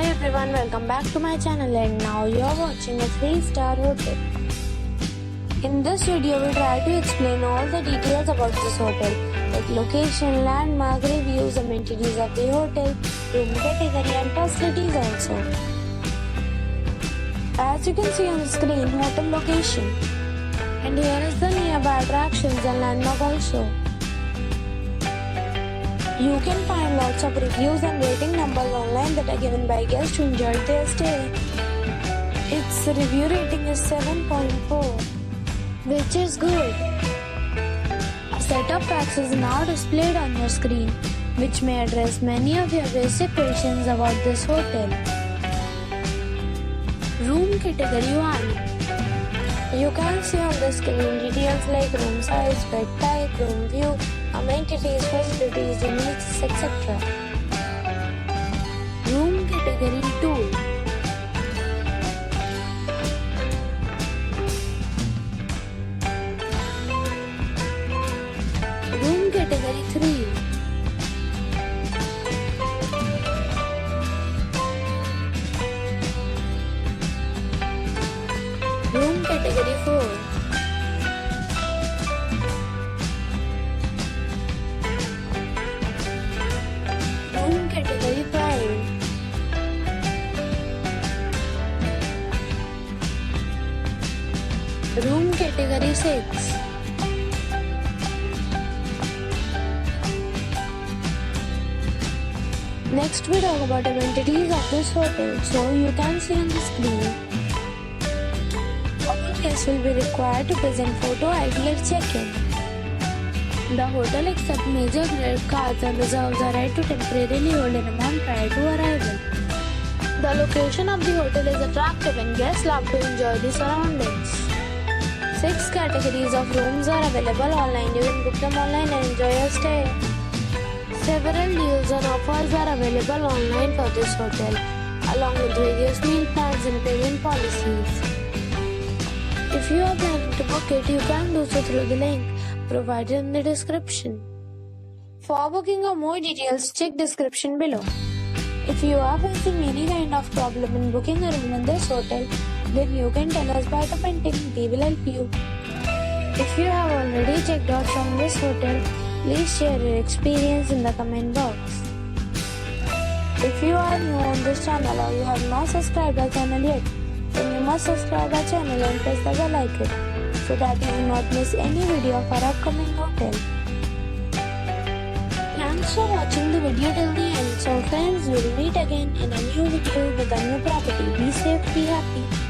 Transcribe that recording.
everyone, welcome back to my channel, and now you are watching a 3-star hotel. In this video, we try to explain all the details about this hotel, like location, landmark, reviews, amenities of the hotel, room category and facilities also. As you can see on the screen, hotel location. And here is the nearby attractions and landmark also. You can find lots of reviews and rating numbers online that are given by guests who enjoyed their stay. Its review rating is 7.4, which is good. A set of facts is now displayed on your screen, which may address many of your basic questions about this hotel. Room category 1. You can see on the screen details like room size, bed type, room view, amenities, facilities, needs, etc. Room category 2. Room category 3. Room category 4. Room category 5. Room category 6. Next we talk about amenities of this hotel. So you can see on the screen. All guests will be required to present photo ID at check-in. The hotel accepts major credit cards and reserves the right to temporarily hold an amount prior to arrival. The location of the hotel is attractive and guests love to enjoy the surroundings. 6 categories of rooms are available online. You can book them online and enjoy your stay. Several deals and offers are available online for this hotel, along with various meal plans and payment policies. If you are planning to book it, you can do so through the link provided in the description. For booking or more details, check description below. If you are facing any kind of problem in booking a room in this hotel, then you can tell us by commenting. We will help you. If you have already checked out from this hotel, please share your experience in the comment box. If you are new on this channel or you have not subscribed our channel yet, then you must subscribe our channel and press the bell icon so that you will not miss any video of our upcoming hotel. Thanks for watching the video till the end. So friends, we will meet again in a new video with a new property. Be safe, be happy.